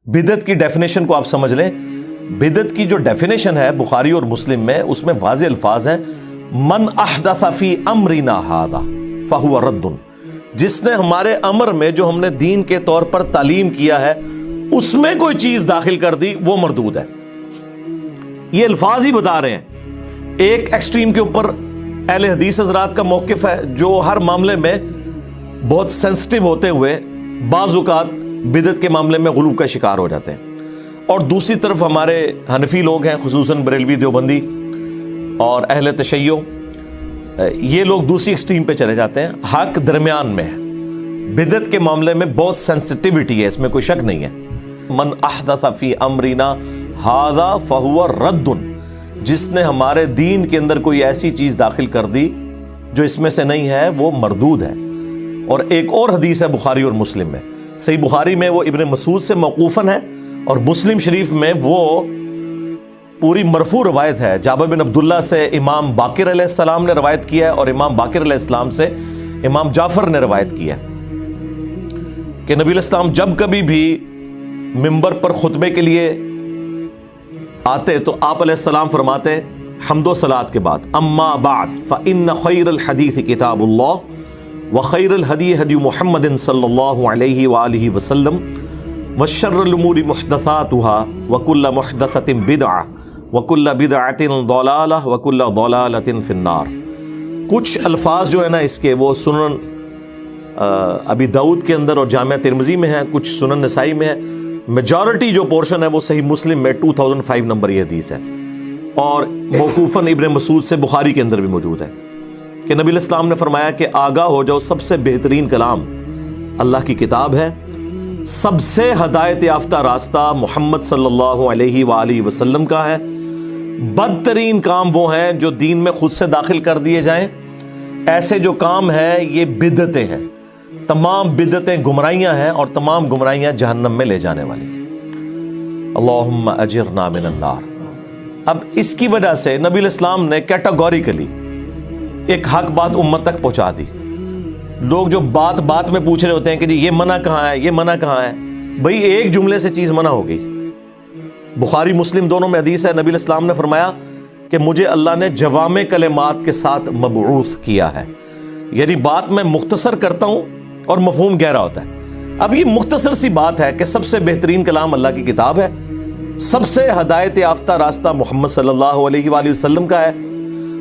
بدعت کی ڈیفینیشن کو آپ سمجھ لیں. بدعت کی جو ڈیفینیشن ہے بخاری اور مسلم میں، اس میں واضح الفاظ ہیں من احدث فی امرنا ھذا فہو رد. جس نے ہمارے امر میں، جو ہم نے دین کے طور پر تعلیم کیا ہے، اس میں کوئی چیز داخل کر دی وہ مردود ہے. یہ الفاظ ہی بتا رہے ہیں. ایک ایکسٹریم کے اوپر اہل حدیث حضرات کا موقف ہے جو ہر معاملے میں بہت سینسٹیو ہوتے ہوئے بعض اوقات بدعت کے معاملے میں غلو کا شکار ہو جاتے ہیں، اور دوسری طرف ہمارے حنفی لوگ ہیں، خصوصاً بریلوی دیوبندی اور اہل تشیع، یہ لوگ دوسری ایکسٹریم پہ چلے جاتے ہیں. حق درمیان میں ہے. بدعت کے معاملے میں بہت سینسٹیوٹی ہے، اس میں کوئی شک نہیں ہے. من احدث فی امرنا ھذا فہو رد. جس نے ہمارے دین کے اندر کوئی ایسی چیز داخل کر دی جو اس میں سے نہیں ہے وہ مردود ہے. اور ایک اور حدیث ہے بخاری اور مسلم میں. صحیح بخاری میں وہ ابن مسعود سے موقوفاً ہے، اور مسلم شریف میں وہ پوری مرفوع روایت ہے. جابر بن عبداللہ سے امام باقر علیہ السلام نے روایت کیا ہے، اور امام باقر علیہ السلام سے امام جعفر نے روایت کیا ہے کہ نبی علیہ السلام جب کبھی بھی منبر پر خطبے کے لیے آتے تو آپ علیہ السلام فرماتے حمد و صلات کے بعد اما بعد فإن خیر الحدیث کتاب اللہ وخیر الہدی ہدی محمد صلی اللہ علیہ وآلہ وسلم وشر الامور محدثاتها وکل محدثۃ بدعہ وکل بدعۃ ضلالہ وکل ضلالۃ فی النار. کچھ الفاظ جو ہے نا اس کے وہ سنن ابی داؤد کے اندر اور جامعہ ترمذی میں ہیں، کچھ سنن نسائی میں ہے. میجورٹی جو پورشن ہے وہ صحیح مسلم میں 2005 نمبر یہ حدیث ہے، اور موقوفاً ابن مسعود سے بخاری کے اندر بھی موجود ہے کہ نبی علیہ السلام نے فرمایا کہ آگاہ ہو جاؤ، سب سے بہترین کلام اللہ کی کتاب ہے، سب سے ہدایت یافتہ راستہ محمد صلی اللہ علیہ وآلہ وسلم کا ہے، بدترین کام وہ ہیں جو دین میں خود سے داخل کر دیے جائیں. ایسے جو کام ہیں یہ بدعتیں ہیں، تمام بدعتیں گمراہیاں ہیں، اور تمام گمراہیاں جہنم میں لے جانے والی ہیں. اللہم اجرنا من النار. اب اس کی وجہ سے نبی علیہ السلام نے کیٹاگوریکلی ایک حق بات امت تک پہنچا دی. لوگ جو بات بات میں پوچھ رہے ہوتے ہیں کہ جی یہ منع کہاں ہے، یہ منع کہاں ہے، بھئی ایک جملے سے چیز منع ہو گئی. بخاری مسلم دونوں میں حدیث ہے، نبی علیہ السلام نے فرمایا کہ مجھے اللہ نے جوامع کلمات کے ساتھ مبعوث کیا ہے، یعنی بات میں مختصر کرتا ہوں اور مفہوم گہرا ہوتا ہے. اب یہ مختصر سی بات ہے کہ سب سے بہترین کلام اللہ کی کتاب ہے، سب سے ہدایت یافتہ راستہ محمد صلی اللہ علیہ وآلہ وسلم کا ہے.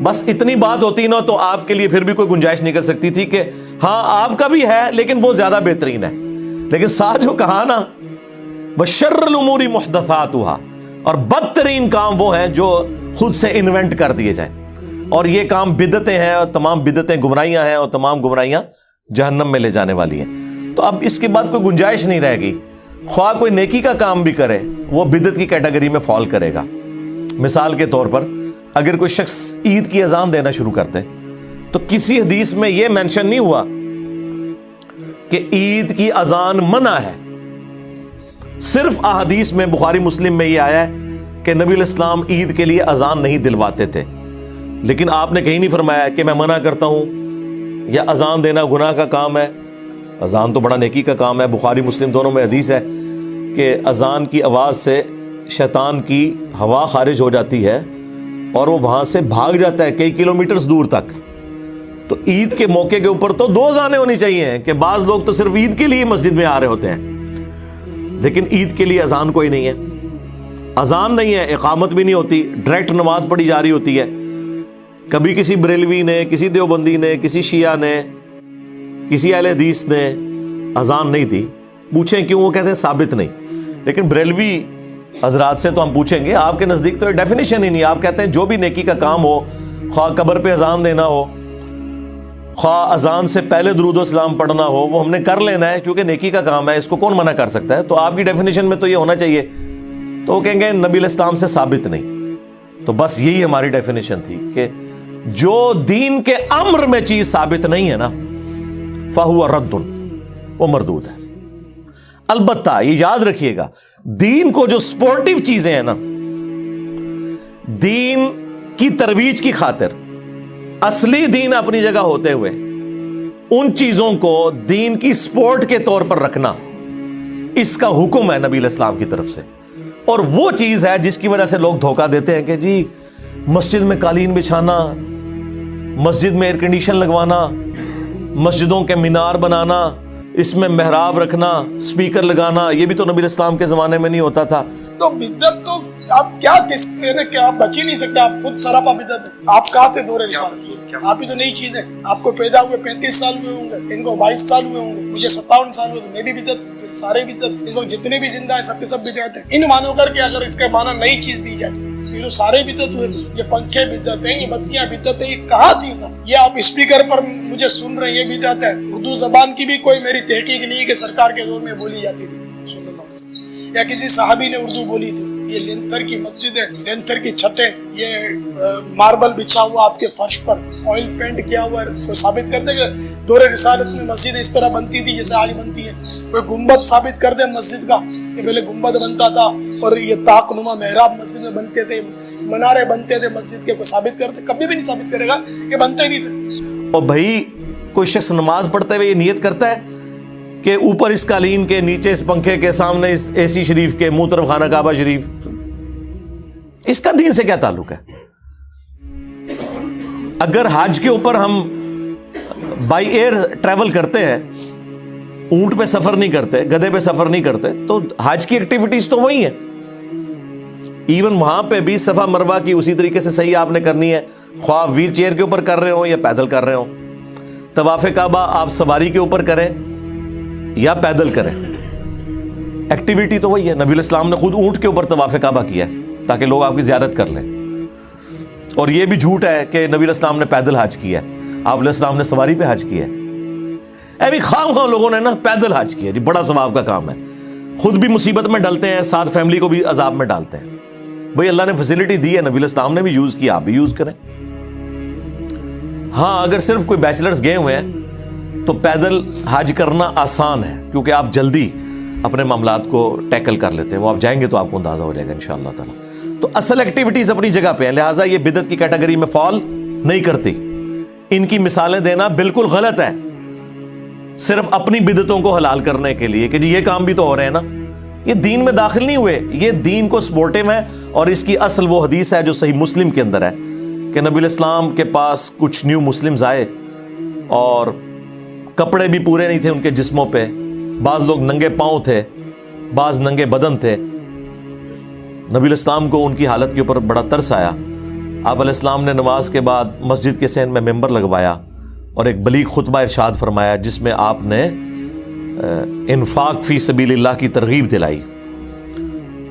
بس اتنی بات ہوتی نا تو آپ کے لیے پھر بھی کوئی گنجائش نہیں کر سکتی تھی کہ ہاں آپ کا بھی ہے لیکن وہ زیادہ بہترین ہے. لیکن ساتھ جو کہا نا وشر الامور محدثاتها، اور بدترین کام وہ ہیں جو خود سے انوینٹ کر دیے جائیں، اور یہ کام بدعتیں ہیں، اور تمام بدعتیں گمراہیاں ہیں، اور تمام گمراہیاں جہنم میں لے جانے والی ہیں. تو اب اس کے بعد کوئی گنجائش نہیں رہے گی. خواہ کوئی نیکی کا کام بھی کرے وہ بدعت کی کیٹیگری میں فال کرے گا. مثال کے طور پر اگر کوئی شخص عید کی اذان دینا شروع کرتے تو کسی حدیث میں یہ مینشن نہیں ہوا کہ عید کی اذان منع ہے. صرف احادیث میں بخاری مسلم میں یہ آیا ہے کہ نبی علیہ السلام عید کے لیے اذان نہیں دلواتے تھے، لیکن آپ نے کہیں نہیں فرمایا کہ میں منع کرتا ہوں یا اذان دینا گناہ کا کام ہے. اذان تو بڑا نیکی کا کام ہے. بخاری مسلم دونوں میں حدیث ہے کہ اذان کی آواز سے شیطان کی ہوا خارج ہو جاتی ہے اور وہ وہاں سے بھاگ جاتا ہے کئی کلومیٹرز دور تک. تو عید کے موقع کے اوپر تو دو اذانیں ہونی چاہیے کہ بعض لوگ تو صرف عید کے لیے مسجد میں آ رہے ہوتے ہیں، لیکن عید کے لیے اذان کوئی نہیں ہے. اذان نہیں ہے، اقامت بھی نہیں ہوتی، ڈائریکٹ نماز پڑھی جا رہی ہوتی ہے. کبھی کسی بریلوی نے، کسی دیوبندی نے، کسی شیعہ نے، کسی اہل حدیث نے اذان نہیں دی. پوچھیں کیوں؟ وہ کہتے ہیں ثابت نہیں. لیکن بریلوی حضرات سے تو ہم پوچھیں گے، آپ کے نزدیک تو ڈیفینیشن ہی نہیں. آپ کہتے ہیں جو بھی نیکی کا کام ہو، خواہ قبر پہ اذان دینا ہو، خواہ اذان سے پہلے درود و سلام پڑھنا ہو، وہ ہم نے کر لینا ہے کیونکہ نیکی کا کام ہے، اس کو کون منع کر سکتا ہے. تو آپ کی ڈیفینیشن میں تو یہ ہونا چاہیے. تو وہ کہیں گے نبی علیہ السلام سے ثابت نہیں. تو بس یہی ہماری ڈیفینیشن تھی کہ جو دین کے امر میں چیز ثابت نہیں ہے نا فہو رد، وہ مردود ہے. البتہ یہ یاد رکھیے گا، دین کو جو سپورٹیو چیزیں ہیں نا، دین کی ترویج کی خاطر اصلی دین اپنی جگہ ہوتے ہوئے ان چیزوں کو دین کی سپورٹ کے طور پر رکھنا، اس کا حکم ہے نبی علیہ السلام کی طرف سے، اور وہ چیز ہے جس کی وجہ سے لوگ دھوکہ دیتے ہیں کہ جی مسجد میں قالین بچھانا، مسجد میں ایئر کنڈیشن لگوانا، مسجدوں کے مینار بنانا، اس میں محراب رکھنا، سپیکر لگانا، یہ بھی تو نبی علیہ السلام کے زمانے میں نہیں ہوتا تھا۔ تو بدعت تو آپ کیا کس کہ آپ بچ ہی نہیں سکتے، آپ خود سراپا بدعت ہے۔ آپ کہاں تھے دور رسالت؟ آپ ہی تو نئی چیز ہے۔ آپ کو پیدا ہوئے 35 سال ہوئے ہوں گے، ان کو 22 سال ہوئے ہوں گے، مجھے 57 سال ہوئے، میں بھی بدعت، سارے بدعت، اس وقت جتنے بھی زندہ ہیں سب کے سب بدعت ہیں۔ ان مانو کر کے اگر اس کا معنی نئی چیز دی جائے یہ جو سارے بدعت ہوئے، یہ پنکھے بدعت ہیں، یہ بتیاں بدعت ہیں، یہ کہاں تھی سب؟ یہ آپ اسپیکر پر مجھے سن رہے ہیں، یہ بدعت ہے۔ اردو زبان کی بھی کوئی میری تحقیق نہیں ہے کہ سرکار کے دور میں بولی جاتی تھی صلی اللہ علیہ وسلم، یا کسی صحابی نے اردو بولی تھی۔ یہ لینتھر کی مسجد ہے، لینتھر کی چھتیں، یہ ماربل بچھا ہوا آپ کے فرش پر، آئل پینٹ کیا ہوا ہے، کوئی ثابت کر دے کہ دور رسالت میں مسجد اس طرح بنتی تھی جیسے آج بنتی ہے؟ کوئی گنبد ثابت کر دے مسجد کا کہ پہلے گنبد بنتا تھا اور یہ طاق نما محراب مسجد میں بنتے تھے، منارے بنتے تھے مسجد کے، کوئی ثابت کر دے؟ کبھی بھی نہیں ثابت کرے گا کہ بنتے نہیں تھے۔ اور بھائی کوئی شخص نماز پڑھتے ہوئے یہ نیت کرتا ہے کہ اوپر اس قالین کے، نیچے اس پنکھے کے، سامنے اس اے سی شریف کے، منہ طرف خانہ کعبہ شریف، اس کا دین سے کیا تعلق ہے؟ اگر حج کے اوپر ہم بائی ایئر ٹریول کرتے ہیں، اونٹ پہ سفر نہیں کرتے، گدھے پہ سفر نہیں کرتے، تو حج کی ایکٹیویٹیز تو وہی ہیں۔ ایون وہاں پہ بھی صفا مروہ کی اسی طریقے سے صحیح آپ نے کرنی ہے، خواہ ویل چیئر کے اوپر کر رہے ہوں یا پیدل کر رہے ہوں۔ طواف کعبہ آپ سواری کے اوپر کریں یا پیدل کریں، ایکٹیویٹی تو وہی ہے۔ نبی علیہ السلام نے خود اونٹ کے اوپر طواف کعبہ کیا ہے تاکہ لوگ آپ کی زیارت کر لیں، اور یہ بھی جھوٹ ہے کہ نبی علیہ السلام نے پیدل حج کیا ہے، آپ علیہ السلام نے سواری پہ حج کیا ہے۔ بھی خام لوگوں نے نا پیدل حج کیا جی، بڑا ثواب کا کام ہے، خود بھی مصیبت میں ڈالتے ہیں، ساتھ فیملی کو بھی عذاب میں ڈالتے ہیں۔ بھئی اللہ نے فیسلٹی دی ہے، نبی علیہ السلام نے بھی یوز کیا، آپ بھی یوز کریں۔ ہاں اگر صرف کوئی بیچلرز گئے ہوئے ہیں تو پیدل حج کرنا آسان ہے، کیونکہ آپ جلدی اپنے معاملات کو ٹیکل کر لیتے ہیں، وہ آپ جائیں گے تو آپ کو اندازہ ہو جائے گا انشاءاللہ تعالی۔ تو اصل ایکٹیویٹیز اپنی جگہ پہ ہیں، لہٰذا یہ بدعت کی کیٹیگری میں فال نہیں کرتی۔ ان کی مثالیں دینا بالکل غلط ہے، صرف اپنی بدعتوں کو حلال کرنے کے لیے کہ جی یہ کام بھی تو ہو رہے ہیں نا، یہ دین میں داخل نہیں ہوئے، یہ دین کو سپورٹیو ہے۔ اور اس کی اصل وہ حدیث ہے جو صحیح مسلم کے اندر ہے کہ نبی علیہ السلام کے پاس کچھ نیو مسلمز آئے اور کپڑے بھی پورے نہیں تھے ان کے جسموں پہ، بعض لوگ ننگے پاؤں تھے، بعض ننگے بدن تھے۔ نبی علیہ السلام کو ان کی حالت کے اوپر بڑا ترس آیا، آپ علیہ السلام نے نماز کے بعد مسجد کے صحن میں ممبر لگوایا اور ایک بلیغ خطبہ ارشاد فرمایا جس میں آپ نے انفاق فی سبیل اللہ کی ترغیب دلائی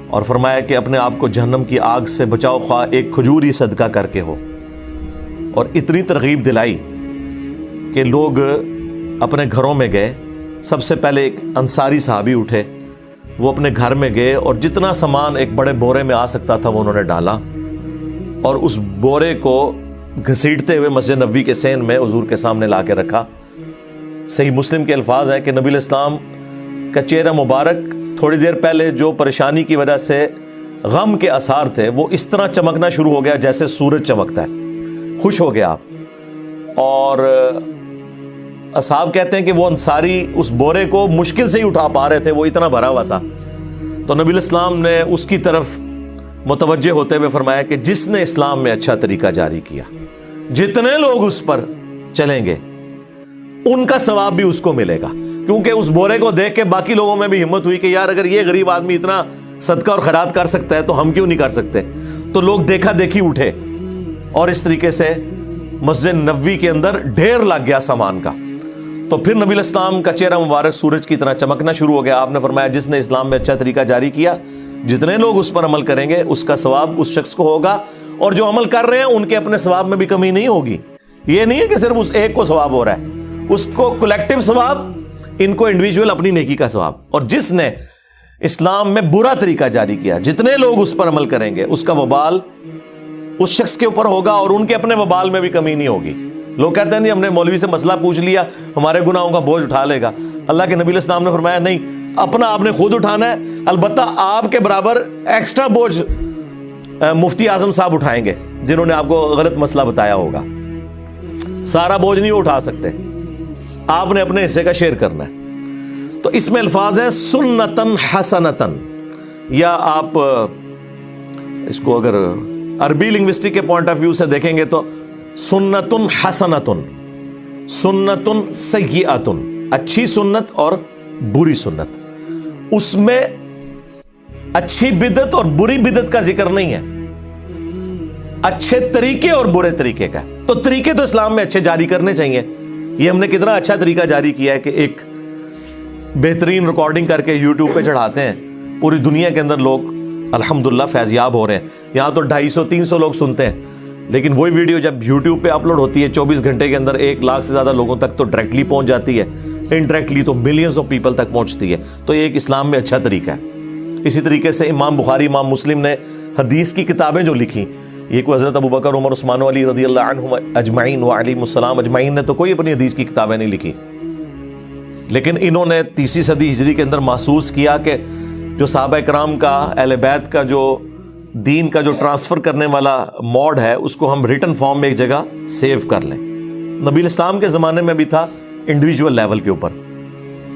اور فرمایا کہ اپنے آپ کو جہنم کی آگ سے بچاؤ، خواہ ایک کھجور ہی صدقہ کر کے ہو، اور اتنی ترغیب دلائی کہ لوگ اپنے گھروں میں گئے۔ سب سے پہلے ایک انصاری صحابی اٹھے، وہ اپنے گھر میں گئے اور جتنا سامان ایک بڑے بورے میں آ سکتا تھا وہ انہوں نے ڈالا، اور اس بورے کو گھسیٹتے ہوئے مسجد نبوی کے صحن میں حضور کے سامنے لا کے رکھا۔ صحیح مسلم کے الفاظ ہیں کہ نبی علیہ السلام کا چہرہ مبارک تھوڑی دیر پہلے جو پریشانی کی وجہ سے غم کے آثار تھے وہ اس طرح چمکنا شروع ہو گیا جیسے سورج چمکتا ہے، خوش ہو گیا آپ۔ اور اصحاب کہتے ہیں کہ وہ انصاری اس بورے کو مشکل سے ہی اٹھا پا رہے تھے، وہ اتنا بھرا ہوا تھا۔ تو نبی علیہ السلام نے اس کی طرف متوجہ ہوتے ہوئے فرمایا کہ جس نے اسلام میں اچھا طریقہ جاری کیا، جتنے لوگ اس پر چلیں گے ان کا ثواب بھی اس کو ملے گا۔ کیونکہ اس بورے کو دیکھ کے باقی لوگوں میں بھی ہمت ہوئی کہ یار اگر یہ غریب آدمی اتنا صدقہ اور خیرات کر سکتا ہے تو ہم کیوں نہیں کر سکتے؟ تو لوگ دیکھا دیکھی اٹھے اور اس طریقے سے مسجد نبوی کے اندر ڈھیر لگ گیا سامان کا۔ تو پھر نبی علیہ السلام کا چہرہ مبارک سورج کی طرح چمکنا شروع ہو گیا۔ آپ نے فرمایا جس نے اسلام میں اچھا طریقہ جاری کیا، جتنے لوگ اس پر عمل کریں گے اس کا ثواب اس شخص کو ہوگا، اور جو عمل کر رہے ہیں ان کے اپنے ثواب میں بھی کمی نہیں ہوگی۔ یہ نہیں ہے کہ صرف اس ایک کو ثواب ہو رہا ہے، اس کو کلیکٹیو ثواب، ان کو انڈیویجول اپنی نیکی کا ثواب۔ اور جس نے اسلام میں برا طریقہ جاری کیا، جتنے لوگ اس پر عمل کریں گے اس کا وبال اس شخص کے اوپر ہوگا اور ان کے اپنے وبال میں بھی کمی نہیں ہوگی۔ لوگ کہتے ہیں نہیں ہم نے مولوی سے مسئلہ پوچھ لیا، ہمارے گناہوں کا بوجھ اٹھا لے گا۔ اللہ کے نبی علیہ السلام نے فرمایا نہیں، اپنا آپ نے خود اٹھانا ہے، البتہ آپ کے برابر ایکسٹرا بوجھ مفتی اعظم صاحب اٹھائیں گے جنہوں نے آپ کو غلط مسئلہ بتایا ہوگا۔ سارا بوجھ نہیں اٹھا سکتے، آپ نے اپنے حصے کا شیئر کرنا ہے۔ تو اس میں الفاظ ہیں سنتن حسنتن، یا آپ اس کو اگر عربی لنگوسٹک کے پوائنٹ آف ویو سے دیکھیں گے تو سنتن حسنتن، سنتن سیئتن، اچھی سنت اور بری سنت. اس میں اچھی بدعت اور بری بدعت کا ذکر نہیں ہے، اچھے طریقے اور برے طریقے کا. تو طریقے تو اسلام میں اچھے جاری کرنے چاہیے. یہ ہم نے کتنا اچھا طریقہ جاری کیا ہے کہ ایک بہترین ریکارڈنگ کر کے یوٹیوب پہ چڑھاتے ہیں، پوری دنیا کے اندر لوگ الحمدللہ فیضیاب ہو رہے ہیں. یہاں تو 250-300 لوگ سنتے ہیں، لیکن وہی ویڈیو جب یوٹیوب پہ اپلوڈ ہوتی ہے 24 گھنٹے کے اندر 1 لاکھ سے زیادہ لوگوں تک تو ڈائریکٹلی پہنچ جاتی ہے، انڈائریکٹلی تو ملینز آف پیپل تک پہنچتی ہے. تو یہ ایک اسلام میں اچھا طریقہ ہے. اسی طریقے سے امام بخاری، امام مسلم نے حدیث کی کتابیں جو لکھی، یہ کوئی حضرت ابو بکر، عمر، عثمان و علی رضی اللہ عنہم اجمعین وعلیہم السلام اجمعین نے تو کوئی اپنی حدیث کی کتابیں نہیں لکھی، لیکن انہوں نے 30 صدی ہجری کے اندر محسوس کیا کہ جو صحابہ کرام کا، اہل بیت کا جو دین کا جو ٹرانسفر کرنے والا موڈ ہے، اس کو ہم ریٹن فارم میں ایک جگہ سیو کر لیں. نبی اسلام کے زمانے میں بھی تھا انڈیویجول لیول کے اوپر.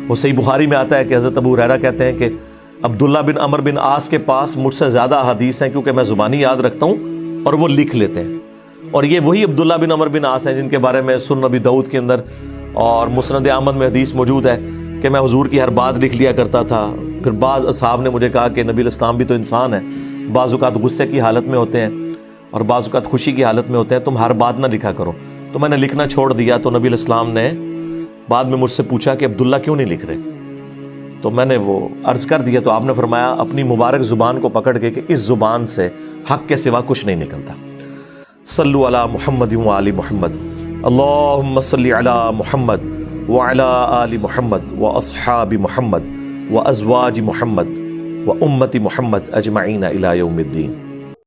وہ صحیح بخاری میں آتا ہے کہ حضرت ابو ہریرہ کہتے ہیں کہ عبداللہ بن عمر بن عاص کے پاس مجھ سے زیادہ احادیث ہیں کیونکہ میں زبانی یاد رکھتا ہوں اور وہ لکھ لیتے ہیں. اور یہ وہی عبداللہ بن عمر بن عاص ہیں جن کے بارے میں سنن نبی داؤد کے اندر اور مسند احمد میں حدیث موجود ہے کہ میں حضور کی ہر بات لکھ لیا کرتا تھا. پھر بعض اصحاب نے مجھے کہا کہ نبی الاسلام بھی تو انسان ہے، بعض اوقات غصے کی حالت میں ہوتے ہیں اور بعض اوقات خوشی کی حالت میں ہوتے ہیں، تم ہر بات نہ لکھا کرو. تو میں نے لکھنا چھوڑ دیا. تو نبی الاسلام نے بعد میں مجھ سے پوچھا کہ عبداللہ کیوں نہیں لکھ رہے؟ تو میں نے وہ عرض کر دیا. تو آپ نے فرمایا اپنی مبارک زبان کو پکڑ کے کہ اس زبان سے حق کے سوا کچھ نہیں نکلتا. صلو علی محمد و آل محمد، اللہم صلی علی محمد وعلی آل محمد و اصحاب محمد و ازواج محمد و امت محمد اجمعین الی یوم الدین.